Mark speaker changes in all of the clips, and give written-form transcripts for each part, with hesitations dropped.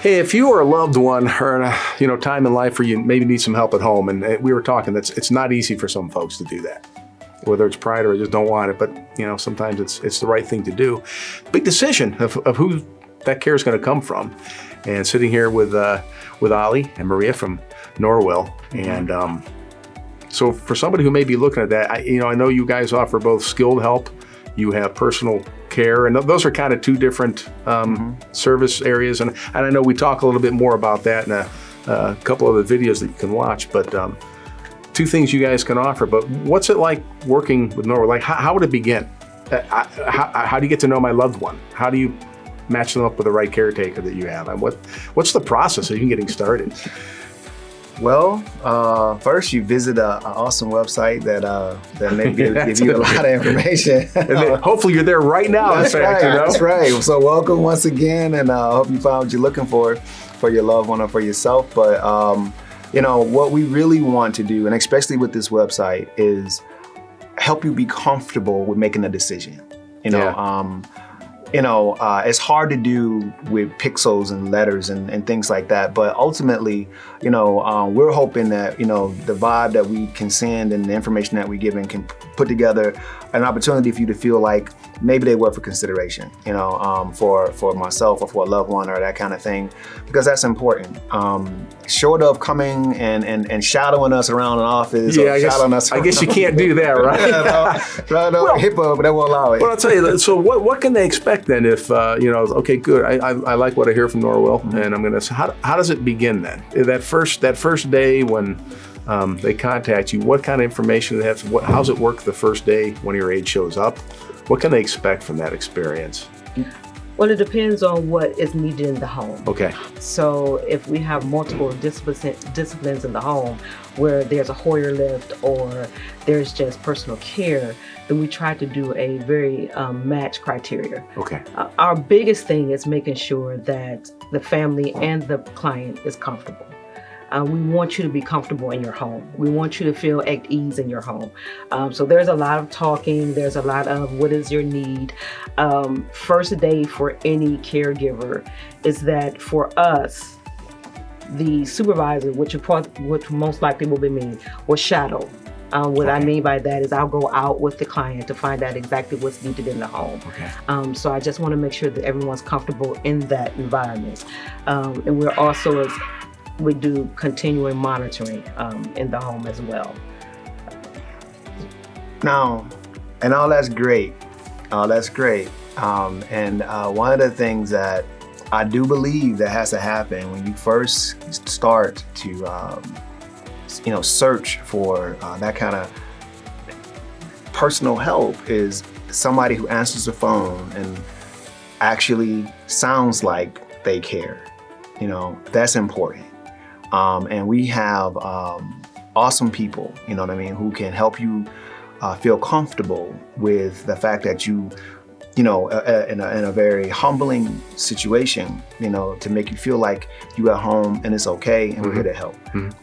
Speaker 1: Hey, if you or a loved one are in a time in life where you maybe need some help at home, and we were talking, it's not easy for some folks to do that, whether it's pride or they just don't want it. But sometimes it's the right thing to do. Big decision of who that care is going to come from. And sitting here with Ollie and Maria from Norwill, and so for somebody who may be looking at that, I know you guys offer both skilled help. You have personal care, and those are kind of two different service areas. And I know we talk a little bit more about that in a couple of the videos that you can watch. But two things you guys can offer. But what's it like working with Norwill? Like, how would it begin? How do you get to know my loved one? How do you match them up with the right caretaker that you have? And what's the process of even getting started?
Speaker 2: Well, first you visit an awesome website that may give you a lot of information.
Speaker 1: And then hopefully you're there right now.
Speaker 2: That's right. That's right. So welcome once again, and I hope you found what you're looking for your loved one or for yourself. But what we really want to do, and especially with this website, is help you be comfortable with making a decision. It's hard to do with pixels and letters and things like that. But ultimately, we're hoping that, the vibe that we can send and the information that we give and can put together an opportunity for you to feel like maybe they were for consideration, for myself or for a loved one or that kind of thing, because that's important. Short of coming and shadowing us around an office,
Speaker 1: I guess you can't do that, right?
Speaker 2: No, HIPAA, but they won't allow it.
Speaker 1: Well, I'll tell you. So what can they expect then? If okay, good. I like what I hear from Norwill, and I'm gonna. How does it begin then? That first day when they contact you, what kind of information do they have? How's it work the first day when your aide shows up? What can they expect from that experience?
Speaker 3: Well, it depends on what is needed in the home.
Speaker 1: Okay.
Speaker 3: So if we have multiple disciplines in the home where there's a Hoyer lift or there's just personal care, then we try to do a very match criteria.
Speaker 1: Okay.
Speaker 3: Our biggest thing is making sure that the family and the client is comfortable. We want you to be comfortable in your home. We want you to feel at ease in your home. So there's a lot of talking. There's a lot of what is your need. First day for any caregiver is that for us, the supervisor, which most likely will be me, will shadow. What I mean by that is I'll go out with the client to find out exactly what's needed in the home.
Speaker 1: Okay.
Speaker 3: So I just want to make sure that everyone's comfortable in that environment. And we're also, we do continuing monitoring in the home as well.
Speaker 2: Now, and all that's great. And one of the things that I do believe that has to happen when you first start to search for that kind of personal help is somebody who answers the phone and actually sounds like they care. That's important. And we have awesome people, who can help you feel comfortable with the fact that you, in a very humbling situation, to make you feel like you at home and it's okay and we're here to help.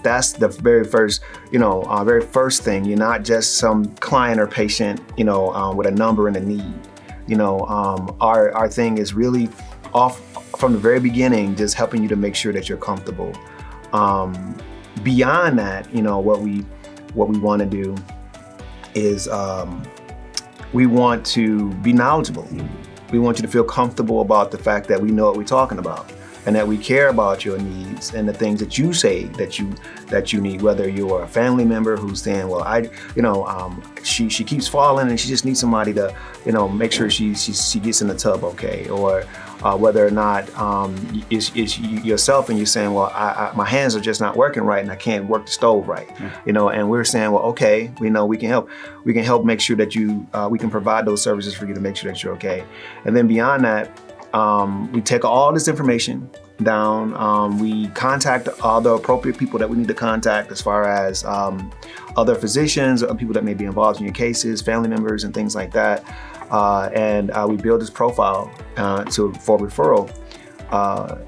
Speaker 2: That's the very first, very first thing. You're not just some client or patient, with a number and a need. Our thing is really off from the very beginning, just helping you to make sure that you're comfortable. Beyond that, what we want to do is we want to be knowledgeable. We want you to feel comfortable about the fact that we know what we're talking about and that we care about your needs and the things that you say that you need, whether you're a family member who's saying, well, she keeps falling and she just needs somebody to, make sure she gets in the tub okay, or whether or not it's yourself and you're saying, well, my hands are just not working right and I can't work the stove right, and we're saying, well, okay, we know we can help. We can help make sure that we can provide those services for you to make sure that you're okay. And then beyond that, we take all this information down. We contact all the appropriate people that we need to contact as far as other physicians or people that may be involved in your cases, family members and things like that. And we build this profile for referral.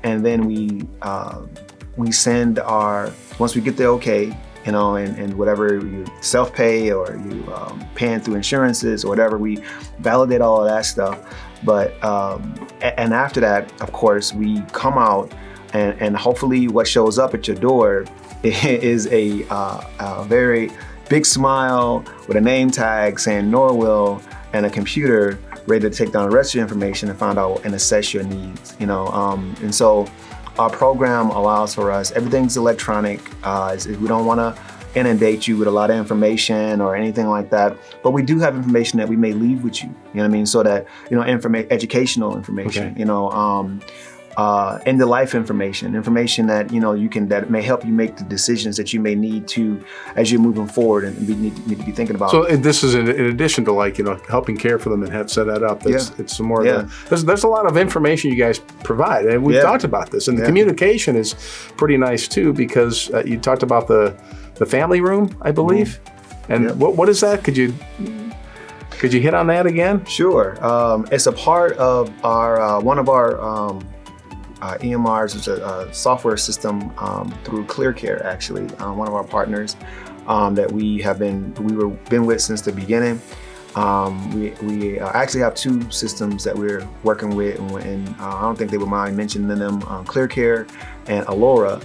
Speaker 2: And then we send once we get the okay, and whatever you self-pay or you paying through insurances or whatever, we validate all of that stuff. But and after that, of course, we come out and hopefully what shows up at your door is a very big smile with a name tag saying Norwill and a computer ready to take down the rest of your information and find out and assess your needs. And so our program allows for us, everything's electronic. We don't want to inundate you with a lot of information or anything like that, but we do have information that we may leave with you. You know what I mean? So that educational information.
Speaker 1: Okay.
Speaker 2: End of life information that that may help you make the decisions that you may need to as you're moving forward and need to be thinking about.
Speaker 1: So this is in addition to helping care for them and have set that up. It's some more. There's a lot of information you guys provide, and we've talked about this, and the communication is pretty nice too, because you talked about the family room, I believe, and what is that? Could you hit on that again?
Speaker 2: Sure. It's a part of our one of our EMRs, is a software system through Selfcare, actually, one of our partners that we were been with since the beginning. We actually have two systems that we're working with, and I don't think they would mind mentioning them. Selfcare and Allura,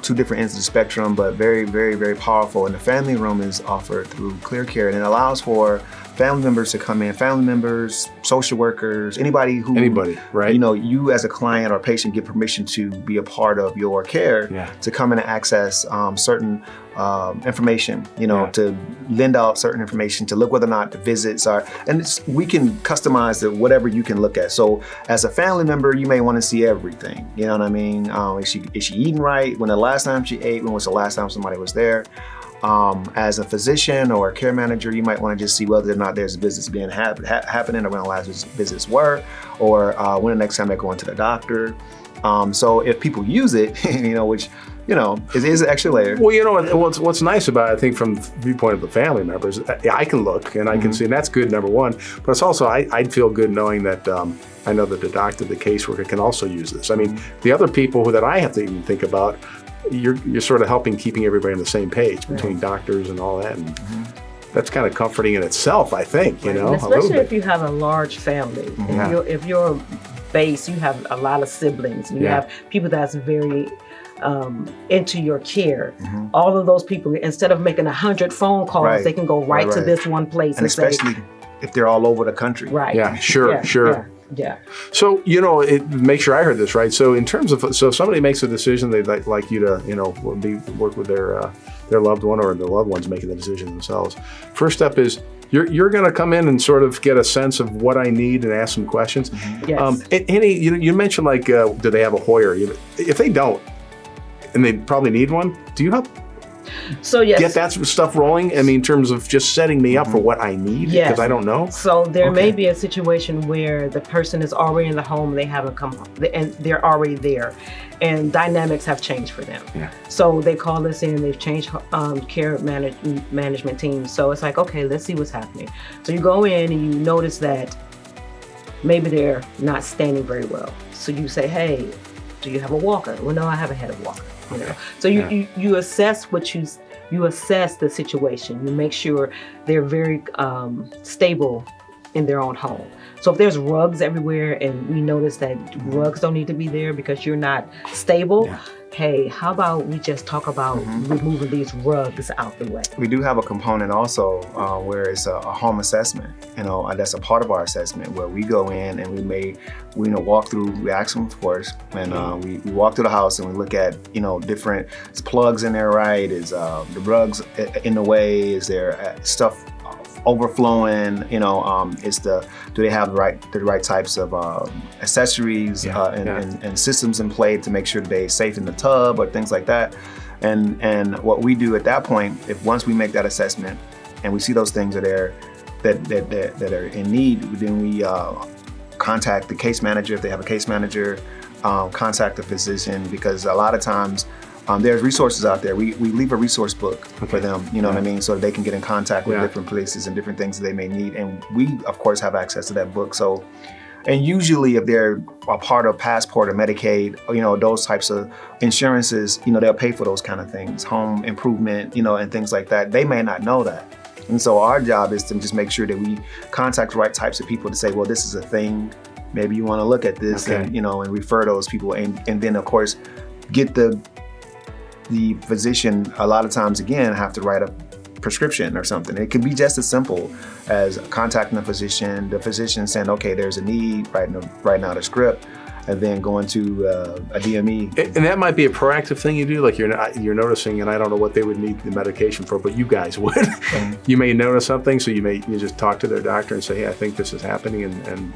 Speaker 2: two different ends of the spectrum, but very, very, very powerful. And the family room is offered through Selfcare, and it allows for family members to come in, family members, social workers, anybody, right? You as a client or patient get permission to be a part of your care, to come in and access certain information, to lend out certain information, to look whether or not the visits are, and we can customize whatever you can look at. So as a family member, you may want to see everything. You know what I mean? Is she eating right? When the last time she ate? When was the last time somebody was there? As a physician or a care manager, you might want to just see whether or not there's visits being happening, or when the last visits were, or when the next time they're going to the doctor. So if people use it, which it is an extra layer.
Speaker 1: Well, what's nice about it, I think, from the viewpoint of the family members, I can look and I can see, and that's good, number one. But it's also, I'd feel good knowing that I know that the doctor, the caseworker, can also use this. I mean, the other people that I have to even think about, you're sort of helping keeping everybody on the same page between doctors and all that, and that's kind of comforting in itself, I think.
Speaker 3: Especially if you have a large family. If you're base, you have a lot of siblings, and you have people that's very into your care. All of those people, instead of making 100 phone calls, they can go right to this one place,
Speaker 2: and especially if they're all over the country.
Speaker 3: Right.
Speaker 1: Yeah. Sure.
Speaker 3: Yeah.
Speaker 1: So, make sure I heard this right. So in terms of, if somebody makes a decision, they'd like you to, work with their loved one, or the loved one's making the decision themselves. First step is you're going to come in and sort of get a sense of what I need and ask some questions.
Speaker 3: Yes.
Speaker 1: You mentioned do they have a Hoyer? If they don't, and they probably need one, do you help get that stuff rolling? I mean, in terms of just setting me up for what I need, because I don't know.
Speaker 3: So there may be a situation where the person is already in the home, they haven't come home, and they're already there, and dynamics have changed for them. So they call us in, they've changed care management teams. So it's like, okay, let's see what's happening. So you go in and you notice that maybe they're not standing very well. So you say, hey, do you have a walker? Well, no, I haven't had a walker. So you assess you assess the situation. You make sure they're very stable in their own home. So if there's rugs everywhere and we notice that rugs don't need to be there because you're not stable, hey, how about we just talk about removing these rugs out the way? We
Speaker 2: do have a component also where it's a home assessment. That's a part of our assessment where we go in and we walk through. We ask them, of course, and we walk through the house and we look at different plugs in there, right? Is the rugs in the way? Is there stuff overflowing? Do they have the right types of accessories and systems in play to make sure that they're safe in the tub or things like that? And what we do at that point, once we make that assessment and we see those things are there that are in need, then we contact the case manager if they have a case manager, contact the physician, because a lot of times there's resources out there. We leave a resource book for them, what I mean, so they can get in contact with different places and different things that they may need. And we, of course, have access to that book. So, and usually if they're a part of Passport or Medicaid, those types of insurances, they'll pay for those kind of things, home improvement, and things like that. They may not know that. And so our job is to just make sure that we contact the right types of people to say, well, this is a thing maybe you want to look at this,
Speaker 1: Okay.
Speaker 2: and and refer those people, and then of course get the physician a lot of times again have to write a prescription or something. It could be just as simple as contacting the physician saying, okay, there's a need, writing out a script, and then going to a DME.
Speaker 1: And that might be a proactive thing you do, like you're noticing, and I don't know what they would need the medication for, but you guys would. You may notice something, so you just talk to their doctor and say, hey, I think this is happening, and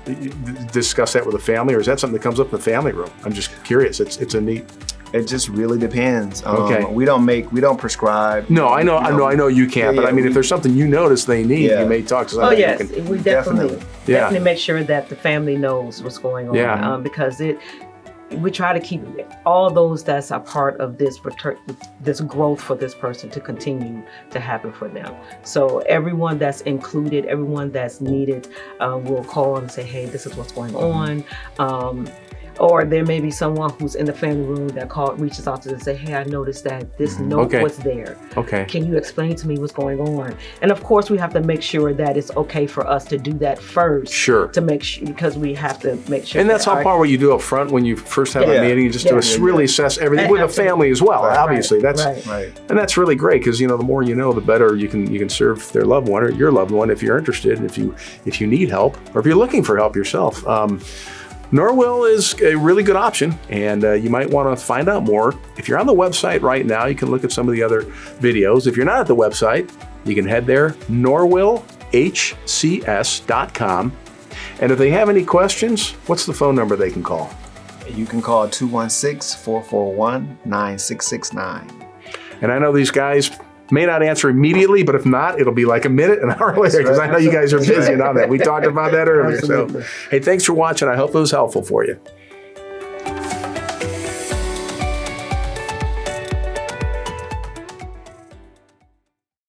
Speaker 1: discuss that with the family, or is that something that comes up in the family room? I'm just curious. It's a neat.
Speaker 2: It just really depends.
Speaker 1: Okay.
Speaker 2: We don't prescribe.
Speaker 1: No, I know you can't, but I mean, if there's something you notice they need,
Speaker 2: Yeah.
Speaker 1: you may talk to
Speaker 3: Oh
Speaker 1: somebody.
Speaker 3: yes,
Speaker 1: who can,
Speaker 3: we definitely
Speaker 1: Yeah.
Speaker 3: make sure that the family knows what's going on.
Speaker 1: Yeah.
Speaker 3: Because we try to keep all those that's a part of this growth for this person to continue to happen for them. So everyone that's included, everyone that's needed, will call and say, hey, this is what's going on. Or there may be someone who's in the family room that reaches out to them and say, hey, I noticed that this note
Speaker 1: Okay.
Speaker 3: was there.
Speaker 1: Okay.
Speaker 3: Can you explain to me what's going on? And of course, we have to make sure that it's okay for us to do that first.
Speaker 1: Sure.
Speaker 3: To make sure, because we have to make sure.
Speaker 1: And that's all part of what you do up front when you first have a
Speaker 2: Yeah.
Speaker 1: meeting. You just
Speaker 3: Yeah.
Speaker 1: really assess everything with the
Speaker 3: Absolutely.
Speaker 1: family as well.
Speaker 2: Right.
Speaker 1: Obviously, that's
Speaker 3: Right.
Speaker 1: and that's really great because the more you know, the better you can serve their loved one or your loved one if you're interested, if you need help, or if you're looking for help yourself. Norwill is a really good option, and you might want to find out more. If you're on the website right now, you can look at some of the other videos. If you're not at the website, you can head there, norwillhcs.com. And if they have any questions, what's the phone number they can call?
Speaker 2: You can call 216-441-9669.
Speaker 1: And I know these guys may not answer immediately, but if not, it'll be like a minute, an hour later, because I know you guys are busy and all that. We talked about that earlier.
Speaker 3: Absolutely.
Speaker 1: So, hey, thanks for watching. I hope it was helpful for you.